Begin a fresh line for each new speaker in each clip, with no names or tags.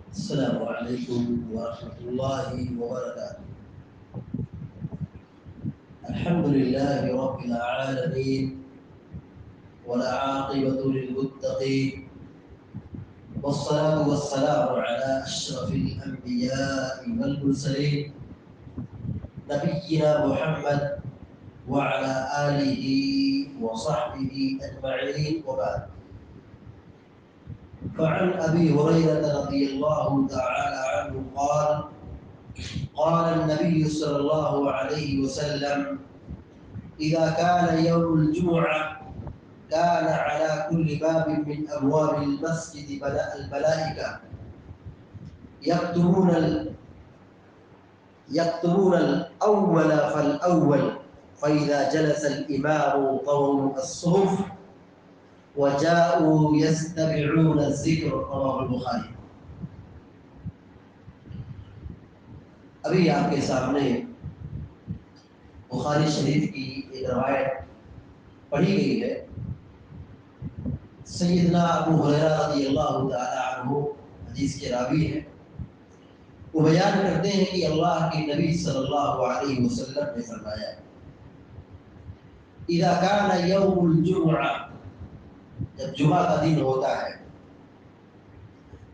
السلام عليكم ورحمة الله وبركاته. الحمد لله رب العالمين والعاقبة للمتقين والصلاة والسلام على أشرف الأنبياء والمرسلين نبينا محمد وعلى آله وصحبه أجمعين وبعد. فعن أبي هريرة رضي الله تعالى عنه قال قال النبي صلى الله عليه وسلم: إذا كان يوم الجمعة كان على كل باب من أبواب المسجد الملائكة يكتبون الأول فالأول، فإذا جلس الإمام طووا الصحف وجاءوا يستمعون الذكر. رواه البخاری. ابھی آپ کے سامنے بخاری شریف کی ایک روایت پڑھی گئی ہے. سیدنا ابو ہریرہ رضی اللہ تعالی عنہ حدیث کے راوی ہیں. وہ بیان کرتے ہیں کہ اللہ کے نبی صلی اللہ علیہ وسلم نے فرمایا: اذا كان يوم الجمعہ، جب جمعہ کا دن ہوتا ہے،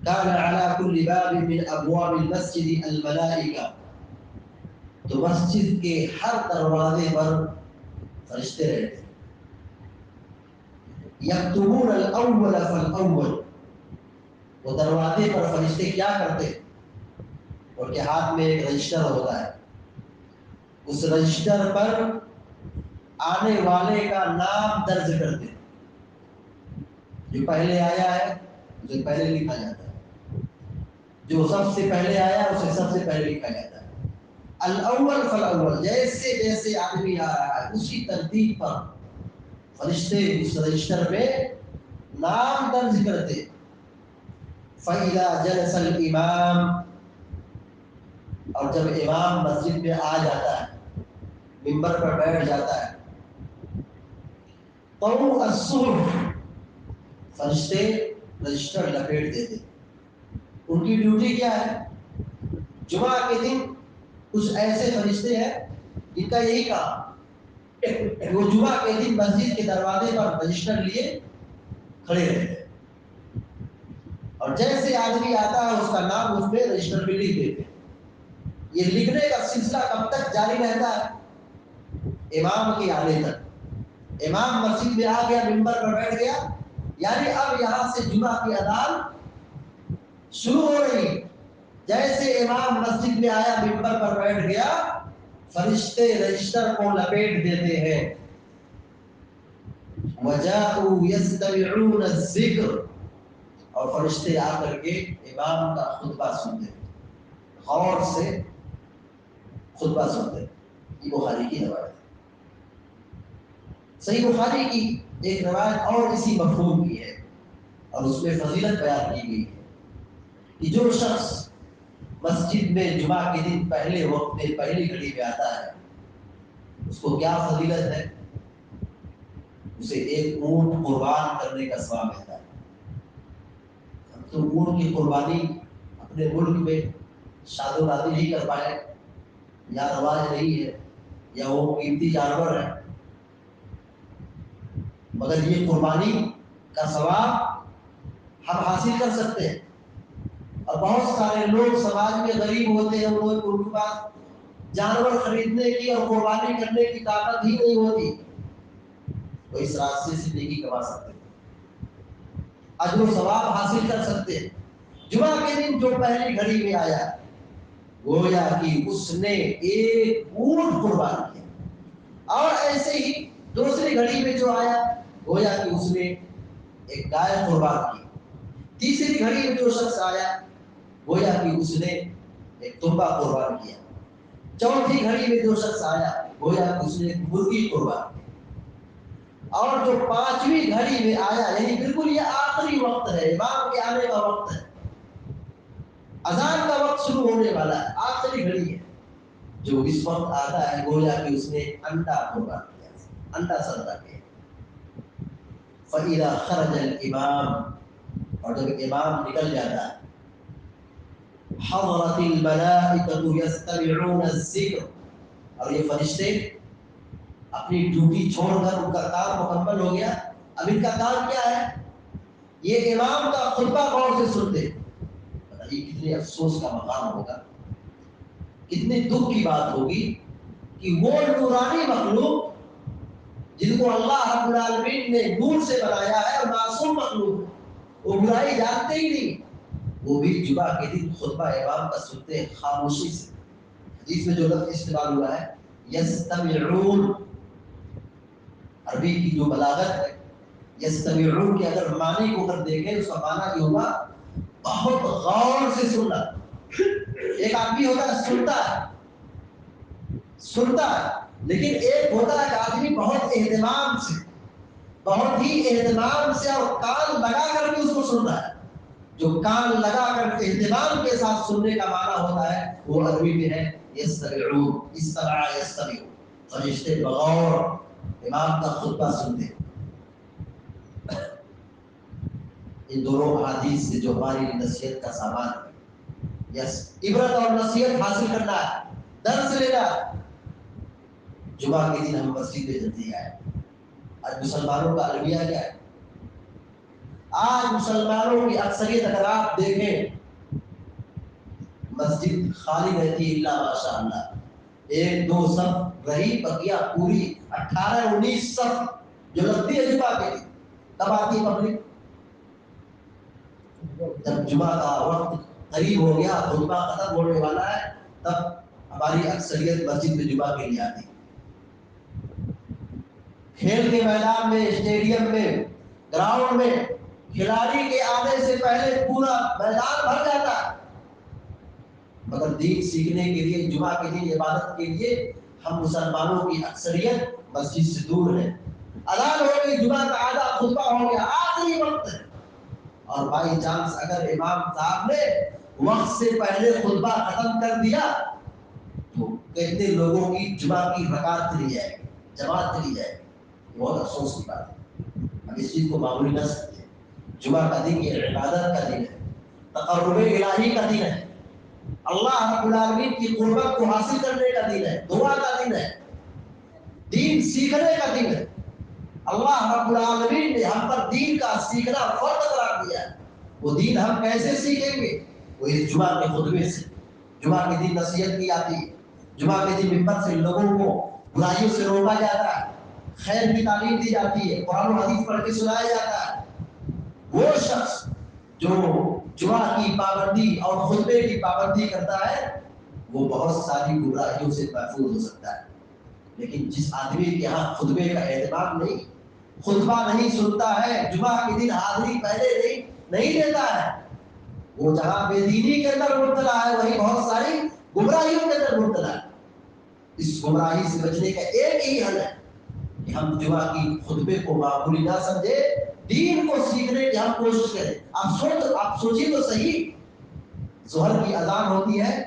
كان على كل باب من ابواب المسجد الملائکہ، تو مسجد کے ہر دروازے پر فرشتے رہتے ہیں. یکتبون الاول فالاول، وہ دروازے پر فرشتے کیا کرتے؟ ان کے ہاتھ میں ایک رجسٹر ہوتا ہے. اس رجسٹر پر آنے والے کا نام درج کرتے. جو پہلے آیا ہے اسے پہلے لکھا جاتا ہے، جو سب سے پہلے آیا اسے سب سے پہلے لکھا جاتا ہے. الاول فالاول، جیسے جیسے آدمی آ رہا ہے اسی ترتیب پر فرشتے اس رجسٹر میں نام درج کرتے. فَإِذَا جَلَسَ الْإِمَامُ، اور جب امام مسجد میں آ جاتا ہے، منبر پر بیٹھ جاتا ہے، طَوْعَ الصُّحُفِ، فرشتے رجسٹر لپیٹ دیتے. ان کی ڈیوٹی کیا ہے؟ جمعہ کے دن کچھ ایسے فرشتے ہیں جن کا یہی کام، وہ جمعہ کے دن مسجد کے دروازے پر رجسٹر لیے کھڑے رہتے ہیں، اور جیسے آدمی آتا ہے اس کا نام اس پہ رجسٹر پہ لکھ دیتے ہیں. یہ لکھنے کا سلسلہ کب تک جاری رہتا ہے؟ امام کے آنے تک. امام مسجد میں آ گیا، منبر پر بیٹھ گیا، یعنی اب یہاں سے جمعہ کی اذان شروع ہو رہی. جیسے امام مسجد میں آیا، منبر پر بیٹھ گیا، فرشتے رجسٹر کو لپیٹ دیتے ہیں. وَجَاءُوا يَسْتَمِعُونَ الذِّكْرَ، اور فرشتے آ کر کے امام کا خطبہ سنتے ہیں، غور سے خطبہ سنتے ہیں. یہ بخاری کی روایت ہے. صحیح بخاری کی ایک روایت اور اسی مفہوم کی ہے، اور اس میں فضیلت بیان کی گئی ہے کہ جو شخص مسجد میں جمعہ کے دن پہلے وقت میں پہلی گھڑی میں آتا ہے، اس کو کیا فضیلت ہے؟ اسے ایک اونٹ قربان کرنے کا ثواب ملتا ہے. ہم تو اونٹ کی قربانی اپنے ملک میں شاد و نادر نہیں کر پائے، یا رواج نہیں ہے، یا وہ قیمتی جانور ہے، مگر یہ قربانی کا ثواب ہم حاصل کر سکتے ہیں. اور بہت سارے لوگ سماج میں غریب ہوتے ہیں، ان کے پاس جانور خریدنے کی اور قربانی کرنے کی طاقت ہی نہیں ہوتی، وہ اس راستے سے نیکی کما سکتے ہیں، اجر و ثواب حاصل کر سکتے ہیں. جمعہ کے دن جو پہلی گھڑی میں آیا، گویا کہ اس نے ایک اونٹ قربان کیا، اور ایسے ہی دوسری گھڑی میں جو آیا، گویا کہ اس نے ایک گائے قربان کی. تیسری گھڑی میں جو شخص آیا، گویا کہ اس نے ایک دمبا قربان کیا. چوتھی گھڑی میں جو شخص آیا، گویا کہ اس نے ایک مرغی قربان کی. اور جو پانچویں گھڑی میں آیا، یعنی بالکل یہ آخری وقت ہے، امام کے آنے کا وقت ہے، اذان کا وقت شروع ہونے والا ہے، آخری گھڑی ہے، جو اس وقت آتا ہے، گویا کہ اس نے انڈا قربان کیا، انڈا صدقہ کیا. فَإِذَا خَرَجَ الْإِمَامُ، اور جب امام نکل جاتا ہے، حضرت الملائکۃ یستمعون الذکر، اور یہ فرشتے اپنی ڈیوٹی چھوڑ کر ان کا کام مکمل ہو گیا، اب ان کا کام کیا ہے؟ یہ امام کا خطبہ غور سے سنتے. بتائیے کتنے افسوس کا مقام ہوگا، کتنے دکھ کی بات ہوگی کہ وہ نورانی مخلوق جن کو اللہ رب العالمین نے نور سے بنایا ہے اور معصوم مخلوق، وہ برائی جانتے ہی نہیں، وہ بھی جمعہ کے دن خطبہ امام کا سنتے ہیں خاموشی سے. حدیث میں جو لفظ استعمال ہوا ہے یستمعون، عربی کی جو بلاغت ہے یستمعون کے اگر معنی کو اگر دیکھیں اس کا معنی یہ ہوگا بہت غور سے سننا. ایک آدمی ہوتا ہے سنتا ہے، لیکن ایک ہوتا ہے کہ آدمی بہت اہتمام سے، بہت ہی اہتمام سے اور کان لگا کر کے اس کو سن رہا ہے. جو کان لگا کر اہتمام کے ساتھ سننے کا معنی ہوتا ہے وہ عربی میں ہے یستمعون. استمع یستمع، فرشتے بغور امام کا خطبہ سنتے. ان دونوں احادیث سے جو ہماری نصیحت کا سامان ہے، یس عبرت اور نصیحت حاصل کرنا ہے، درس لینا. جمعہ کے دن ہم مسجد میں جلدی آئے. آج مسلمانوں کا المیہ کیا ہے؟ آج مسلمانوں کی اکثریت اگر آپ دیکھیں مسجد خالی رہتی ہے الا ماشاء اللہ، ایک دو صف رہی، بقیہ پوری 18-19 صف جو لگتی ہے جمعہ کے دن. تب آتی ہے پبلک. جب جمعہ کا وقت قریب ہو گیا، خطبہ ختم ہونے والا ہے، تب ہماری اکثریت مسجد میں جمعہ کے لیے آتی ہے. کھیل کے میدان میں، اسٹیڈیم میں، گراؤنڈ میں کھلاڑی کے آنے سے پہلے پورا میدان بھر جاتا ہے. مگر دین سیکھنے کے لیے، جمعہ کے دن عبادت کے لیے ہم مسلمانوں کی اکثریت مسجد سے دور ہے. اذان ہو گئی، جمعہ کا آدھا خطبہ ہو گیا، آخری وقت ہے، اور بائی چانس اگر امام صاحب نے وقت سے پہلے خطبہ ختم کر دیا تو کتنے لوگوں کی جمعہ کی رکعت چلی جائے گی، جماعت چلی جائے گی. بہت افسوس کی بات ہے. ہم اس چیز کو معمولی نہ سمجھیں. جمعہ کا دن یہ عبادت کا دن ہے، تقرب الہی کا دن ہے، اللہ رب العالمین کی قربت کو حاصل کرنے کا دن ہے، دعا کا دن ہے، دین سیکھنے کا دن ہے. اللہ رب العالمین نے ہم پر دین کا سیکھنا فرض قرار دیا ہے. وہ دین ہم کیسے سیکھیں گے؟ وہ اس جمعہ کے خطبے سے. جمعہ کے دن نصیحت کی جاتی ہے، جمعہ کے دن ممبر سے لوگوں کو برائیوں سے روکا جاتا ہے، خیر کی تعلیم دی جاتی ہے، قرآن و حدیث پڑھ کے سنایا جاتا ہے. وہ شخص جو جمعہ کی پابندی اور خطبے کی پابندی کرتا ہے وہ بہت ساری گمراہیوں سے محفوظ ہو سکتا ہے. لیکن جس آدمی کے یہاں خطبے کا اہتمام نہیں، خطبہ نہیں سنتا ہے، جمعہ کے دن حاضری پہلے نہیں دیتا ہے، وہ جہاں بے دینی کے اندر مبتلا ہے وہیں بہت ساری گمراہیوں کے اندر مبتلا ہے. اس گمراہی سے بچنے کا ایک ہی حل ہے کہ ہم جمعہ کی خطبے کو معمولی نہ سمجھے، دین کو سیکھنے کی ہم کوشش کریں. آپ سوچیے تو صحیح، ظہر کی اذان ہوتی ہے،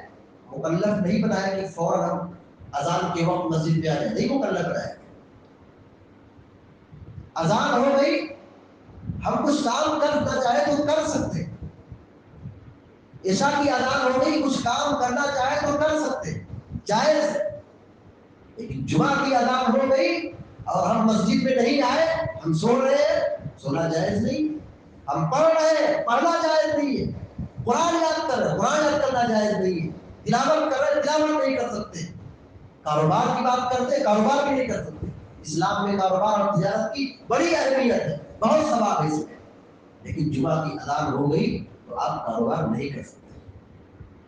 مکلف نہیں بنایا کہ فوراً ہم اذان کے وقت مسجد میں آ جائیں، نہیں مکلف بنایا. اذان ہو گئی، ہم کچھ کام کرنا چاہے تو کر سکتے. عشاء کی اذان ہو گئی، کچھ کام کرنا چاہے تو کر سکتے، جائز. لیکن جمعہ کی اذان ہو گئی اور ہم مسجد میں نہیں آئے، ہم سو رہے ہیں، سونا جائز نہیں. ہم پڑھ رہے ہیں، پڑھنا جائز نہیں ہے. قرآن یاد کر رہے ہیں، قرآن یاد کرنا جائز نہیں ہے. تلاوت کر رہے ہیں، تلاوت نہیں کر سکتے. کاروبار کی بات کرتے ہیں، کاروبار بھی نہیں کر سکتے. اسلام میں کاروبار اور تجارت کی بڑی اہمیت ہے، بہت ثواب ہے اس میں. لیکن جمعہ کی اذان ہو گئی تو آپ کاروبار نہیں کر سکتے،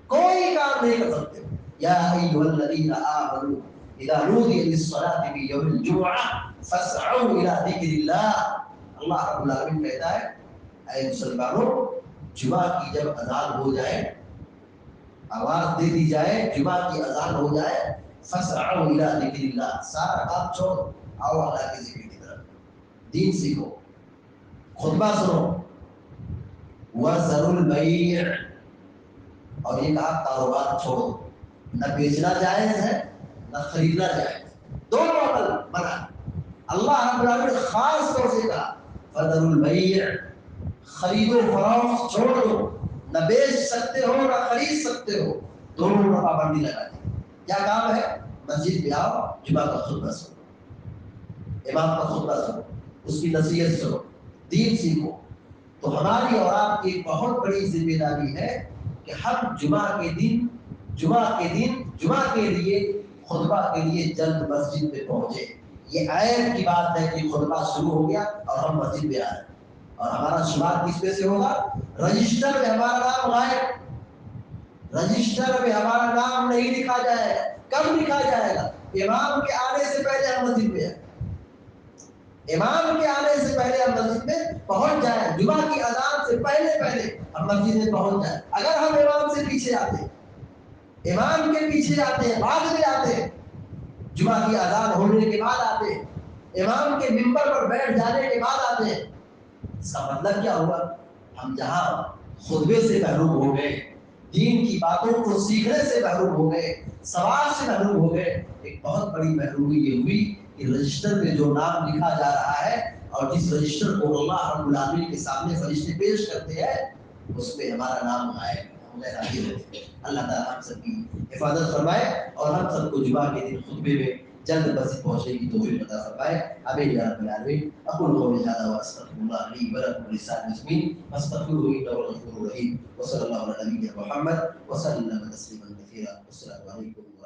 کوئی کام نہیں کر سکتے. یا ایھا الذین آمنوا اذا نودی للصلاة فی یوم الجمعہ فاسعوا الی ذکر اللہ. اللہ رب العالمین کہتا ہے اے مسلمانوں، جمعہ کی جب اذان ہو جائے، آواز دے دی جائے، جمعہ کی اذان ہو جائے، فاسعوا الی ذکر اللہ، سارا کام چھوڑو، آؤ اللہ کے ذکر کی طرف. دین سیکھو، خطبہ سنو. وَذَرُوا الْبَيْعَ، اور یہ کہا کاروبار چھوڑو. نہ بیچنا جائز ہے، نہ خریدنا جائز، دونوں عمل منع. اللہ رب العالمین نے خاص طور سے کہا فَذَرُوا الْبَيْعَ، خرید و فروخت چھوڑ دو. نہ بیچ سکتے ہو نہ خرید سکتے ہو، دونوں پر پابندی لگا دی۔ کیا کام ہے؟ مسجد میں آؤ، جمعہ کا خطبہ سنو، امام کا خطبہ سنو، اس کی نصیحت سنو، دین سیکھو۔ تو ہماری اور آپ کی ایک بہت بڑی ذمہ داری ہے کہ ہم جمعہ کے لیے خطبہ کے لیے جلد مسجد میں پہنچے۔ یہ عیب کی بات ہے کہ خطبہ شروع ہو گیا اور ہم مسجد میں آئے، اور ہمارا شمار کس میں سے ہوگا؟ رجسٹر میں ہمارا نام غائب، رجسٹر میں ہمارا نام نہیں لکھا جائے گا۔ کب لکھا جائے گا؟ امام کے آنے سے پہلے ہم مسجد میں آئے، امام کے آنے سے پہلے ہم مسجد میں پہنچ جائیں، جمعہ کی اذان سے پہلے ہم مسجد میں پہنچ جائیں۔ اگر ہم امام سے پیچھے آتے، امام کے پیچھے آتے ہیں، بعد میں آتے ہیں، جمعہ کی اذان ہونے کے بعد آتے ہیں، امام کے منبر پر بیٹھ جانے کے بعد آتے ہیں، اس کا مطلب کیا ہوا؟ ہم جہاں خطبے سے محروم ہو گئے، دین کی باتوں کو سیکھنے سے محروم ہو گئے، ثواب سے محروم ہو گئے، ایک بہت بڑی محرومی یہ ہوئی کہ رجسٹر میں جو نام لکھا جا رہا ہے اور جس رجسٹر کو اللہ رب العالمین کے سامنے فرشتے پیش کرتے ہیں، اس میں ہمارا نام غائب ہے۔ اللہ تعالیٰ ہم سب کی حفاظت فرمائے اور ہم سب کو جمعہ کے دن خطبے میں جلد مسجد پہنچنے کی توفیق عطا فرمائے۔ آمین یا رب العالمین۔ اقول قولی ھذا واستغفر الله لي ولكم ولسائر المسلمين فاستغفروه انه هو الغفور الرحيم، وصلى الله على نبينا محمد وسلم تسليما كثيرا، والسلام عليكم